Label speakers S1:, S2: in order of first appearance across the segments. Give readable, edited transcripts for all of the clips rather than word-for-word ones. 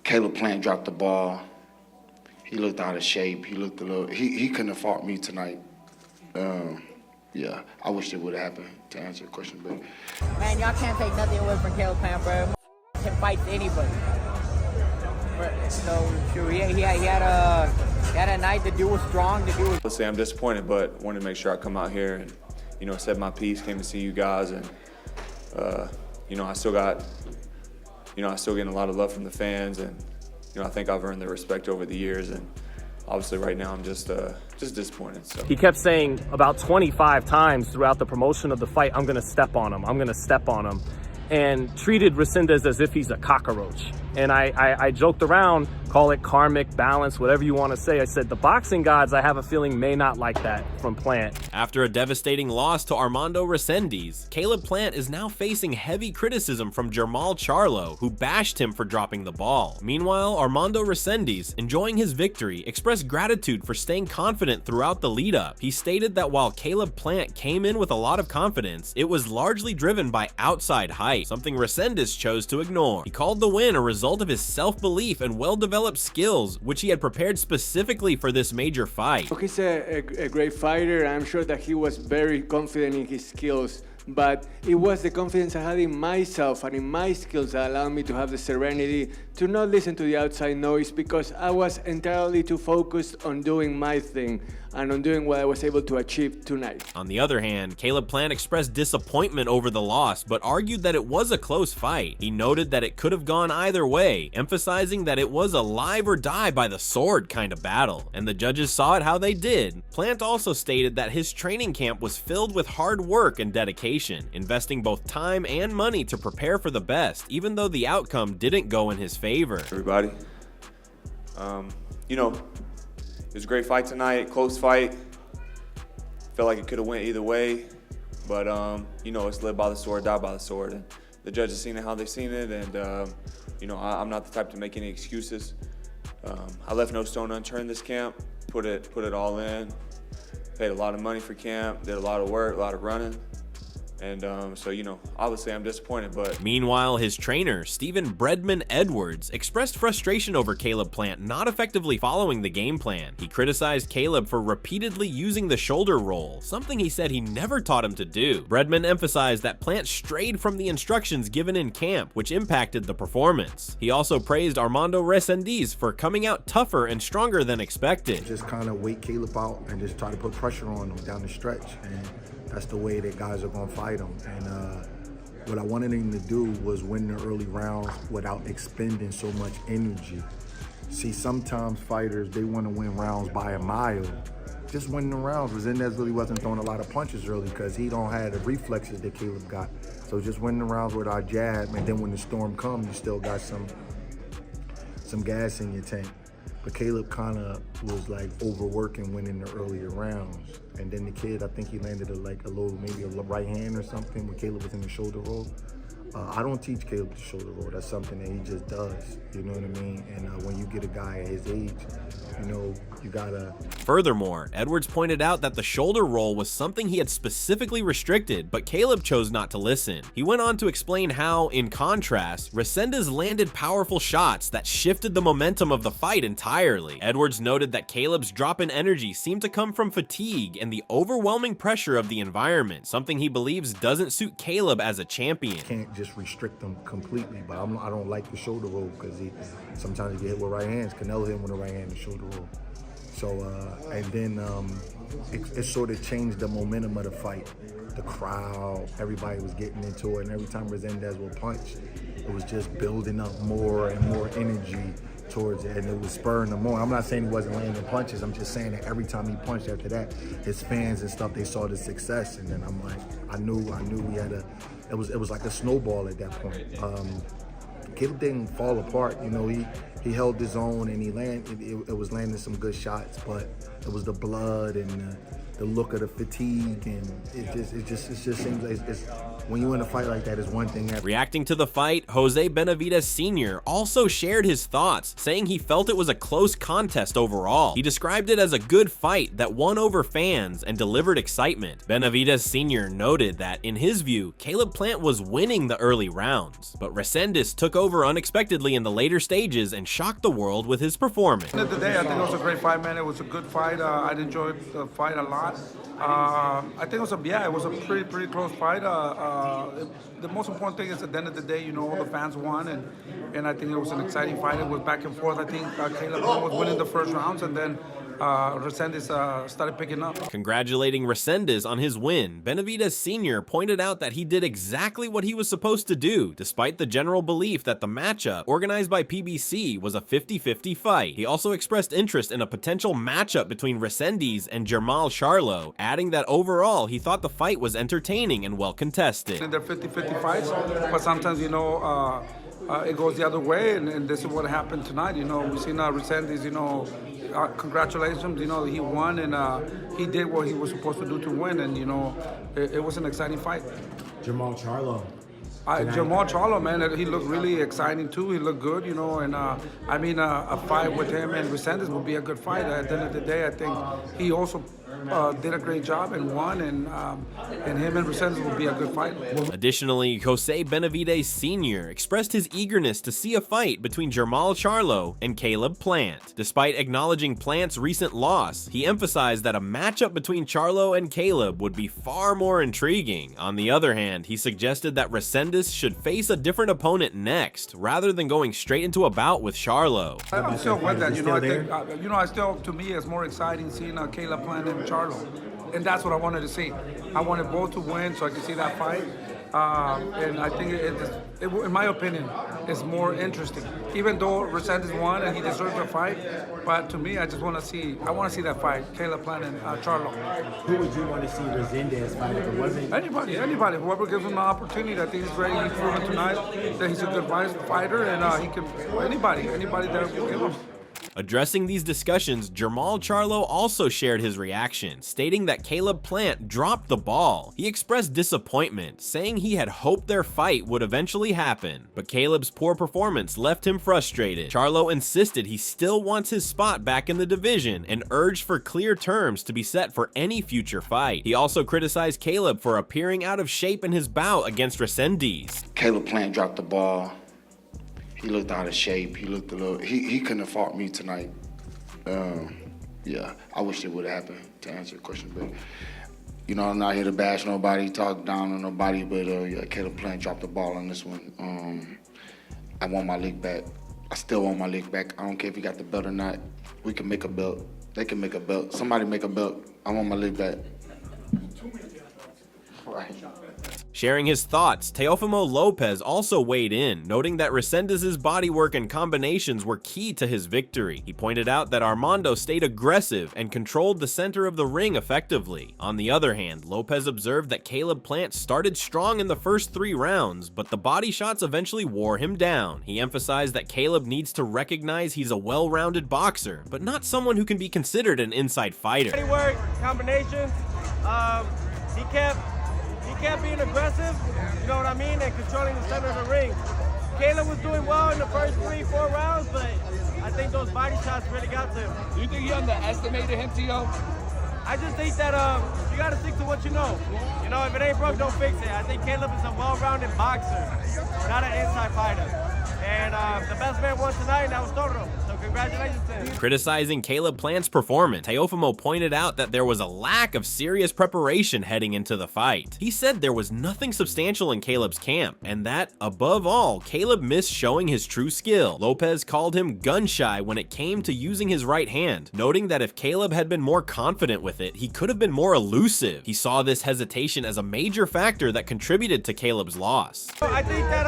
S1: Caleb Plant dropped the ball. He looked out of shape. He looked a little. He couldn't have fought me tonight. Yeah, I wish it would have happened, to answer your question, but.
S2: Man, y'all can't take nothing away from Caleb Plant, bro. Can fight anybody. So sure, he had a night. The dude was strong. The dude was.
S3: Let's say I'm disappointed, but wanted to make sure I come out here and, you know, said my piece. Came to see you guys, and you know, I still getting a lot of love from the fans, and you know, I think I've earned their respect over the years, and obviously right now I'm just disappointed. So.
S4: He kept saying about 25 times throughout the promotion of the fight, I'm gonna step on him, I'm gonna step on him, and treated Rescendes as if he's a cockroach. And I joked around, call it karmic balance, whatever you want to say. I said, the boxing gods, I have a feeling, may not like that from Plant.
S5: After a devastating loss to Armando Resendiz, Caleb Plant is now facing heavy criticism from Jermall Charlo, who bashed him for dropping the ball. Meanwhile, Armando Resendiz, enjoying his victory, expressed gratitude for staying confident throughout the lead-up. He stated that while Caleb Plant came in with a lot of confidence, it was largely driven by outside height, something Rescendes chose to ignore. He called the win a result of his self-belief and well-developed skills, which he had prepared specifically for this major fight.
S6: He's a great fighter. I'm sure that he was very confident in his skills, but it was the confidence I had in myself and in my skills that allowed me to have the serenity to not listen to the outside noise, because I was entirely too focused on doing my thing and on doing what I was able to achieve tonight.
S5: On the other hand, Caleb Plant expressed disappointment over the loss, but argued that it was a close fight. He noted that it could have gone either way, emphasizing that it was a live or die by the sword kind of battle, and the judges saw it how they did. Plant also stated that his training camp was filled with hard work and dedication, investing both time and money to prepare for the best, even though the outcome didn't go in his favor.
S3: Everybody, you know, it was a great fight tonight, close fight. Felt like it could have went either way, but you know, it's live by the sword, die by the sword. And the judges seen it how they seen it, and you know, I'm not the type to make any excuses. I left no stone unturned this camp, put it all in, paid a lot of money for camp, did a lot of work, a lot of running. And so, you know, obviously I'm disappointed, but...
S5: Meanwhile, his trainer, Stephen Breadman Edwards, expressed frustration over Caleb Plant not effectively following the game plan. He criticized Caleb for repeatedly using the shoulder roll, something he said he never taught him to do. Breadman emphasized that Plant strayed from the instructions given in camp, which impacted the performance. He also praised Armando Resendiz for coming out tougher and stronger than expected.
S7: Just kind of wait Caleb out and just try to put pressure on him down the stretch. And that's the way that guys are going to fight him. And what I wanted him to do was win the early rounds without expending so much energy. See, sometimes fighters, they want to win rounds by a mile. Just winning the rounds. Rescendes really wasn't throwing a lot of punches early because he don't have the reflexes that Caleb got. So just winning the rounds with our jab, and then when the storm comes, you still got some gas in your tank. But Caleb kind of was like overworking winning the earlier rounds. And then the kid, I think he landed maybe a right hand or something when Caleb was in the shoulder roll. I don't teach Caleb the shoulder roll. That's something that he just does. You know what I mean? And when you get a guy at his age, you know, you gotta...
S5: Furthermore, Edwards pointed out that the shoulder roll was something he had specifically restricted, but Caleb chose not to listen. He went on to explain how, in contrast, Rescendes landed powerful shots that shifted the momentum of the fight entirely. Edwards noted that Caleb's drop in energy seemed to come from fatigue and the overwhelming pressure of the environment, something he believes doesn't suit Caleb as a champion.
S7: Can't just restrict him completely, but I don't like the shoulder roll because sometimes he get hit with right hands. Canelo hit him with a right hand and shoulder roll. So, and then it sort of changed the momentum of the fight. The crowd, everybody was getting into it, and every time Rescendes would punch, it was just building up more and more energy towards it, and it was spurring them on. I'm not saying he wasn't landing punches, I'm just saying that every time he punched after that, his fans and stuff, they saw the success, and then I'm like, I knew we had it was like a snowball at that point. Caleb didn't fall apart, you know, he held his own and it was landing some good shots, but it was the blood and the look of the fatigue, and it just seems like when you win a fight like that, it's one thing.
S5: Reacting to the fight, Jose Benavidez Sr. also shared his thoughts, saying he felt it was a close contest overall. He described it as a good fight that won over fans and delivered excitement. Benavidez Sr. noted that, in his view, Caleb Plant was winning the early rounds, but Rescendes took over unexpectedly in the later stages and shocked the world with his performance.
S8: At the end of the day, I think it was a great fight, man. It was a good fight. I enjoyed the fight a lot. I think it was a pretty close fight. The most important thing is at the end of the day, all the fans won, and I think it was an exciting fight. It was back and forth. I think Caleb was winning the first rounds, and then Rescendes started picking up.
S5: Congratulating Rescendes on his win, Benavidez Sr. pointed out that he did exactly what he was supposed to do, despite the general belief that the matchup, organized by PBC, was a 50-50 fight. He also expressed interest in a potential matchup between Rescendes and Jermall Charlo, adding that overall he thought the fight was entertaining and well contested.
S8: They're 50-50 fights, but sometimes, it goes the other way, and this is what happened tonight. We've seen Rescendes, congratulations, he won, and he did what he was supposed to do to win, and, it was an exciting fight.
S9: Jermall Charlo.
S8: Jermall Charlo, man, he looked really exciting too. He looked good, and a fight with him and Rescendes would be a good fight. At the end of the day, I think he also did a great job and won, and him and Rescendes will be a good fight.
S5: Additionally, Jose Benavidez Sr. expressed his eagerness to see a fight between Jermall Charlo and Caleb Plant. Despite acknowledging Plant's recent loss, he emphasized that a matchup between Charlo and Caleb would be far more intriguing. On the other hand, he suggested that Rescendes should face a different opponent next, rather than going straight into a bout with Charlo.
S8: I'm still with that. I still, to me, it's more exciting seeing Caleb Plant and Charlo, and that's what I wanted to see. I wanted both to win so I could see that fight, and I think in my opinion, it's more interesting. Even though Rescendes won and he deserves a fight, but to me, I want to see that fight, Caleb Plant and Charlo.
S9: Who would you want to see Rescendes fight if it wasn't?
S8: Anybody, whoever gives him the opportunity. I think he's ready. He's proven tonight that he's a good fighter, and he can anybody that will give him.
S5: Addressing these discussions, Jermall Charlo also shared his reaction, stating that Caleb Plant dropped the ball. He expressed disappointment, saying he had hoped their fight would eventually happen, but Caleb's poor performance left him frustrated. Charlo insisted he still wants his spot back in the division and urged for clear terms to be set for any future fight. He also criticized Caleb for appearing out of shape in his bout against Rescendes.
S1: Caleb Plant dropped the ball. He looked out of shape. He looked a little. He couldn't have fought me tonight. I wish it would have happened, to answer your question. But I'm not here to bash nobody, talk down on nobody. But Caleb Plant dropped the ball on this one. I want my leg back. I still want my leg back. I don't care if he got the belt or not. We can make a belt. They can make a belt. Somebody make a belt. I want my leg back. Right.
S5: Sharing his thoughts, Teofimo Lopez also weighed in, noting that Rescendes' bodywork and combinations were key to his victory. He pointed out that Armando stayed aggressive and controlled the center of the ring effectively. On the other hand, Lopez observed that Caleb Plant started strong in the first 3 rounds, but the body shots eventually wore him down. He emphasized that Caleb needs to recognize he's a well-rounded boxer, but not someone who can be considered an inside fighter.
S10: Bodywork, combinations, he kept being aggressive, you know what I mean, and controlling the center of the ring. Caleb was doing well in the first 3-4 rounds, but I think those body shots really got to him.
S11: Do you think he underestimated him, Tszyu?
S10: I just think that you got to stick to what you know. If it ain't broke, don't fix it. I think Caleb is a well-rounded boxer, not an inside fighter. And the best man won tonight, and that was Toro. So congratulations to him.
S5: Criticizing Caleb Plant's performance, Teofimo pointed out that there was a lack of serious preparation heading into the fight. He said there was nothing substantial in Caleb's camp, and that, above all, Caleb missed showing his true skill. Lopez called him gun-shy when it came to using his right hand, noting that if Caleb had been more confident with it, he could have been more elusive. He saw this hesitation as a major factor that contributed to Caleb's loss.
S10: I think that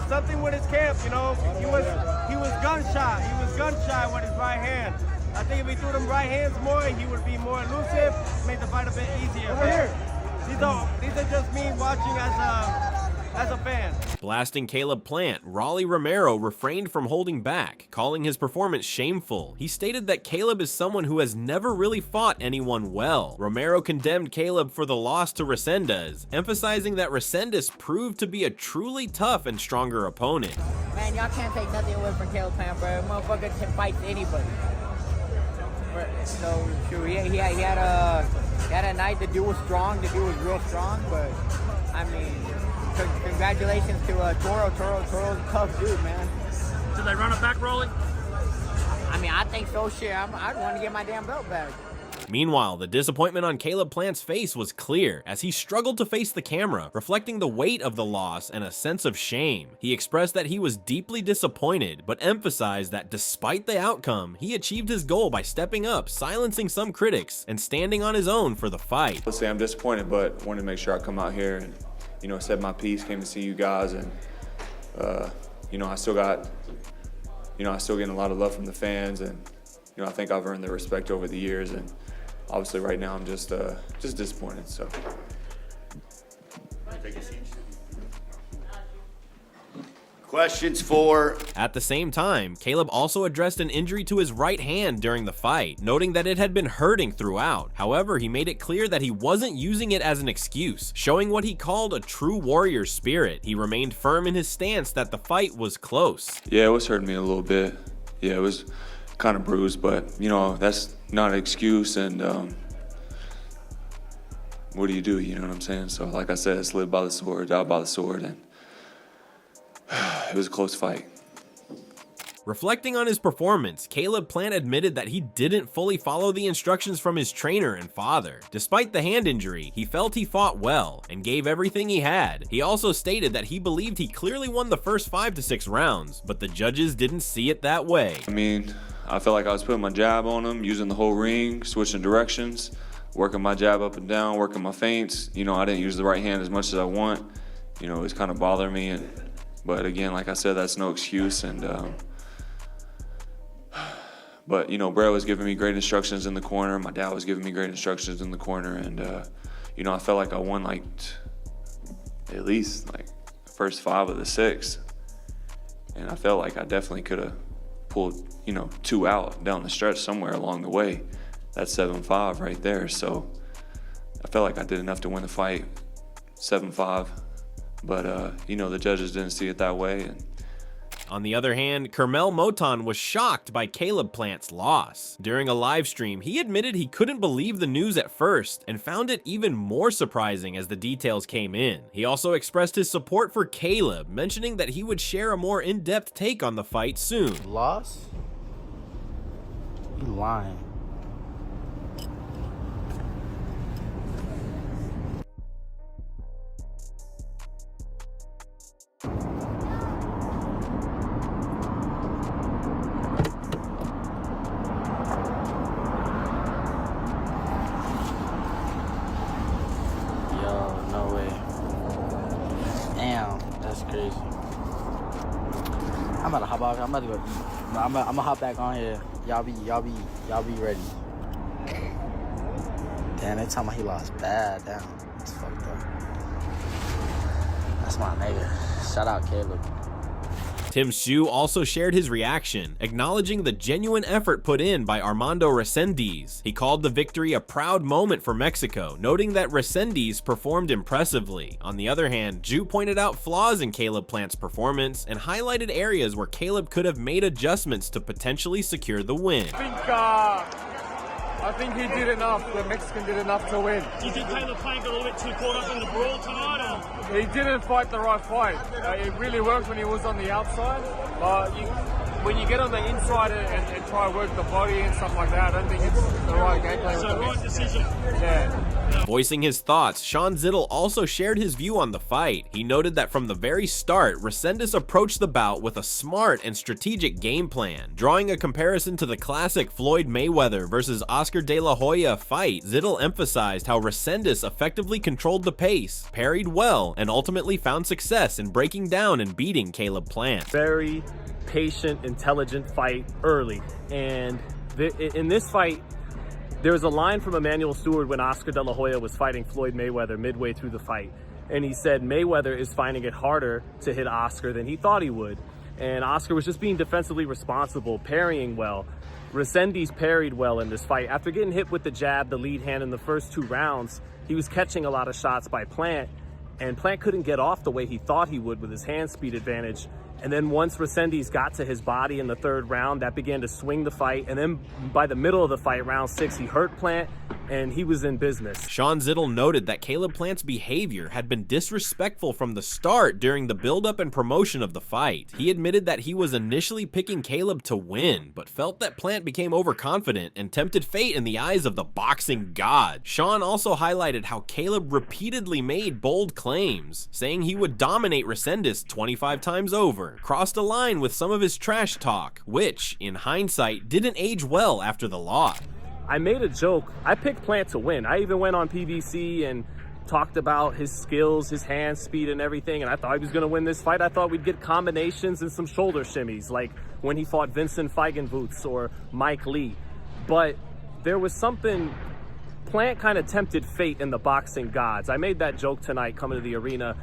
S10: something with his camp, he was gun-shy. He was gun-shy with his right hand. I think if he threw them right hands more, he would be more elusive, make the fight a bit easier. These are just me watching as as a fan.
S5: Blasting Caleb Plant, Raleigh Romero refrained from holding back, calling his performance shameful. He stated that Caleb is someone who has never really fought anyone well. Romero condemned Caleb for the loss to Rescendes, emphasizing that Rescendes proved to be a truly tough and stronger opponent.
S2: Man, y'all can't take nothing away from Caleb Plant, bro. Motherfucker can fight anybody. So, sure, he had a night. The dude was strong. The dude was real strong. But, I mean, congratulations to Toro. Toro's a tough dude, man.
S4: Did they run it back, Rolly?
S2: I mean, I think so, shit. I'd want to get my damn belt back.
S5: Meanwhile, the disappointment on Caleb Plant's face was clear as he struggled to face the camera, reflecting the weight of the loss and a sense of shame. He expressed that he was deeply disappointed, but emphasized that despite the outcome, he achieved his goal by stepping up, silencing some critics, and standing on his own for the fight.
S3: Let's say I'm disappointed, but wanted to make sure I come out here and, you know, said my piece, came to see you guys, and, you know, I still getting a lot of love from the fans, and, you know, I think I've earned their respect over the years, and obviously right now I'm just disappointed, so.
S12: Questions for...
S5: At the same time, Caleb also addressed an injury to his right hand during the fight, noting that it had been hurting throughout. However, he made it clear that he wasn't using it as an excuse, showing what he called a true warrior spirit. He remained firm in his stance that the fight was close.
S3: Yeah, it was hurting me a little bit. Yeah, it was kind of bruised, but, you know, that's not an excuse, and what do, you know what I'm saying? So, like I said, it's live by the sword, die by the sword, and it was a close fight.
S5: Reflecting on his performance, Caleb Plant admitted that he didn't fully follow the instructions from his trainer and father. Despite the hand injury, he felt he fought well and gave everything he had. He also stated that he believed he clearly won the first 5 to 6 rounds, but the judges didn't see it that way.
S3: I mean, I felt like I was putting my jab on him, using the whole ring, switching directions, working my jab up and down, working my feints. You know, I didn't use the right hand as much as I want. You know, it was kind of bothering me. But again, like I said, that's no excuse. And but, you know, Brad was giving me great instructions in the corner. My dad was giving me great instructions in the corner. And, you know, I felt like I won like at least like the first 5 of the 6. And I felt like I definitely could have pulled, you know, 2 out down the stretch somewhere along the way. That's 7-5 right there. So I felt like I did enough to win the fight, 7-5. But, you know, the judges didn't see it that way. And
S5: on the other hand, Jermall Moton was shocked by Caleb Plant's loss. During a live stream, he admitted he couldn't believe the news at first and found it even more surprising as the details came in. He also expressed his support for Caleb, mentioning that he would share a more in-depth take on the fight soon.
S13: Loss? You lying. Crazy. I'm about to hop off. I'm about to go eat. I'm gonna hop back on here. Y'all be ready. Damn, they talking about he lost bad. Damn, it's fucked up. That's my nigga. Shout out Caleb.
S5: Tszyu also shared his reaction, acknowledging the genuine effort put in by Armando Resendiz. He called the victory a proud moment for Mexico, noting that Rescendes performed impressively. On the other hand, Tszyu pointed out flaws in Caleb Plant's performance and highlighted areas where Caleb could have made adjustments to potentially secure the win.
S10: I think he did enough. The Mexican did enough to win.
S4: Do you think Caleb Plant got a little bit too caught up in the brawl tonight? Or?
S10: He didn't fight the right fight. It really worked when he was on the outside. But when you get on the inside and try to work the body and stuff like that, I don't think it's the right game plan.
S4: So right decision.
S10: Yeah.
S5: Voicing his thoughts, Zittel also shared his view on the fight. He noted that from the very start, Rescendes approached the bout with a smart and strategic game plan. Drawing a comparison to the classic Floyd Mayweather versus Oscar De La Hoya fight, Zittel emphasized how Rescendes effectively controlled the pace, parried well, and ultimately found success in breaking down and beating Caleb Plant.
S4: Very patient, intelligent fight early. And in this fight, there was a line from Emmanuel Stewart when Oscar De La Hoya was fighting Floyd Mayweather midway through the fight. and he said Mayweather is finding it harder to hit Oscar than he thought he would. And Oscar was just being defensively responsible, parrying well. Rescendes parried well in this fight. After getting hit with the jab, the lead hand in the first 2 rounds, he was catching a lot of shots by Plant, and Plant couldn't get off the way he thought he would with his hand speed advantage. And then once Rescendes got to his body in the 3rd round, that began to swing the fight. And then by the middle of the fight, round 6, he hurt Plant, and he was in business.
S5: Sean Zittel noted that Caleb Plant's behavior had been disrespectful from the start during the buildup and promotion of the fight. He admitted that he was initially picking Caleb to win, but felt that Plant became overconfident and tempted fate in the eyes of the boxing god. Sean also highlighted how Caleb repeatedly made bold claims, saying he would dominate Rescendes 25 times over, crossed a line with some of his trash talk, which, in hindsight, didn't age well after the loss.
S4: I made a joke. I picked Plant to win. I even went on PBC and talked about his skills, his hand speed and everything, and I thought he was going to win this fight. I thought we'd get combinations and some shoulder shimmies, like when he fought Vincent Feigenbutz or Mike Lee. But there was something, Plant kind of tempted fate in the boxing gods. I made that joke tonight coming to the arena.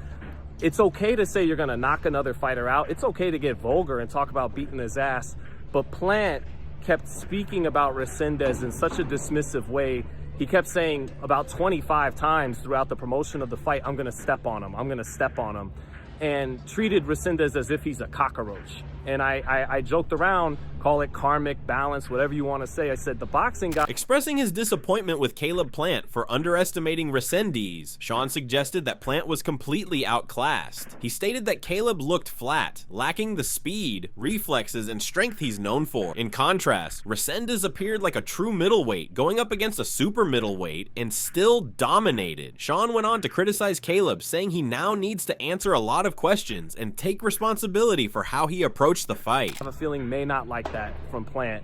S4: It's okay to say you're going to knock another fighter out. It's okay to get vulgar and talk about beating his ass. But Plant kept speaking about Rescendes in such a dismissive way. He kept saying about 25 times throughout the promotion of the fight, I'm going to step on him, I'm going to step on him, and treated Rescendes as if he's a cockroach. And I joked around, call it karmic balance, whatever you want to say. I said the boxing guy.
S5: Expressing his disappointment with Caleb Plant for underestimating Rescendes, Sean suggested that Plant was completely outclassed. He stated that Caleb looked flat, lacking the speed, reflexes, and strength he's known for. In contrast, Rescendes appeared like a true middleweight, going up against a super middleweight, and still dominated. Sean went on to criticize Caleb, saying he now needs to answer a lot of questions and take responsibility for how he approached the fight.
S4: I have a feeling may not like that from Plant,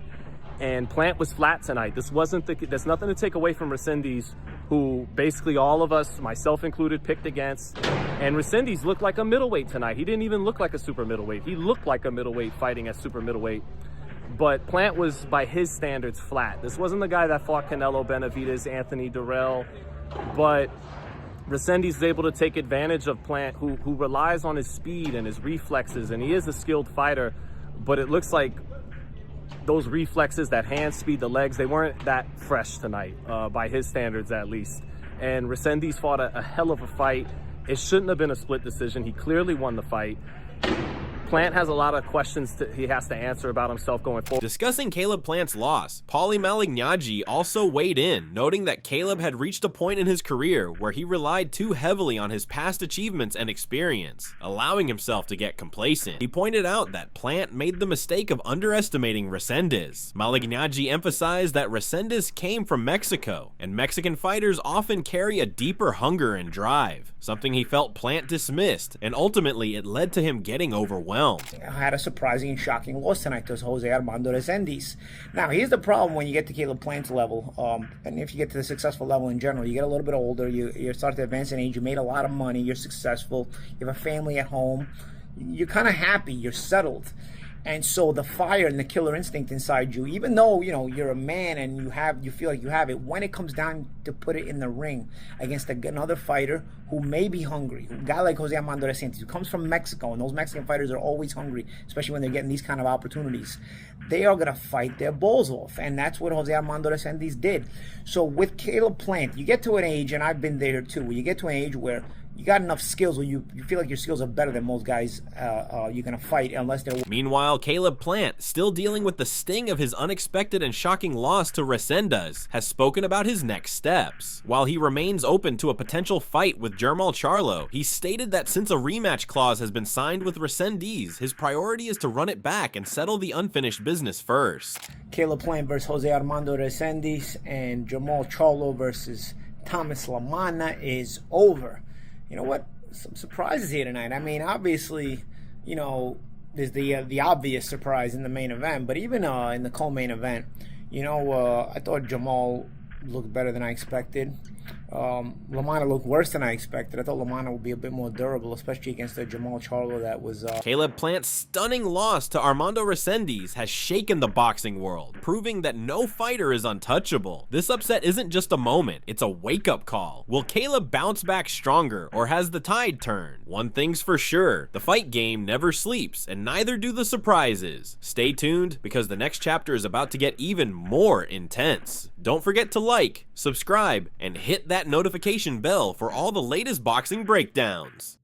S4: and Plant was flat tonight. There's nothing to take away from Rescendes, who basically all of us, myself included, picked against. And Rescendes looked like a middleweight tonight. He didn't even look like a super middleweight. He looked like a middleweight fighting at super middleweight. But Plant was, by his standards, flat. This wasn't the guy that fought Canelo, Benavidez, Anthony Durrell, but Rescendes is able to take advantage of Plant, who relies on his speed and his reflexes, and he is a skilled fighter, but it looks like those reflexes, that hand speed, the legs, they weren't that fresh tonight, by his standards at least. And Rescendes fought a hell of a fight. It shouldn't have been a split decision. He clearly won the fight. Plant has a lot of questions he has to answer about himself going forward.
S5: Discussing Caleb Plant's loss, Paulie Malignaggi also weighed in, noting that Caleb had reached a point in his career where he relied too heavily on his past achievements and experience, allowing himself to get complacent. He pointed out that Plant made the mistake of underestimating Rescendes. Malignaggi emphasized that Rescendes came from Mexico, and Mexican fighters often carry a deeper hunger and drive, something he felt Plant dismissed, and ultimately it led to him getting overwhelmed.
S14: I had a surprising and shocking loss tonight to Jose Armando Resendiz. Now, here's the problem when you get to Caleb Plant's level, and if you get to the successful level in general, you get a little bit older, you start to advance in age, you made a lot of money, you're successful, you have a family at home, you're kind of happy, you're settled. And so the fire and the killer instinct inside you, even though, you know, you're a man and you feel like you have it, when it comes down to put it in the ring against another fighter who may be hungry, a guy like Jose Armando Resendiz, who comes from Mexico, and those Mexican fighters are always hungry, especially when they're getting these kind of opportunities, they are going to fight their balls off. And that's what Jose Armando Resendiz did. So with Caleb Plant, you get to an age, and I've been there too, where you get to an age where you got enough skills where you feel like your skills are better than most guys you're going to fight unless they're...
S5: Meanwhile, Caleb Plant, still dealing with the sting of his unexpected and shocking loss to Rescendes, has spoken about his next steps. While he remains open to a potential fight with Jermall Charlo, he stated that since a rematch clause has been signed with Rescendes, his priority is to run it back and settle the unfinished business first.
S14: Caleb Plant versus Jose Armando Resendiz and Jermall Charlo versus Thomas Lamana is over. You know what? Some surprises here tonight. I mean, obviously, you know, there's the obvious surprise in the main event, but even in the co-main event, you know, I thought Jermall looked better than I expected. LaManna looked worse than I expected. I thought LaManna would be a bit more durable, especially against the Jermall Charlo that was...
S5: Caleb Plant's stunning loss to Armando Resendiz has shaken the boxing world, proving that no fighter is untouchable. This upset isn't just a moment, it's a wake-up call. Will Caleb bounce back stronger, or has the tide turned? One thing's for sure, the fight game never sleeps, and neither do the surprises. Stay tuned, because the next chapter is about to get even more intense. Don't forget to like, subscribe, and hit that notification bell for all the latest boxing breakdowns.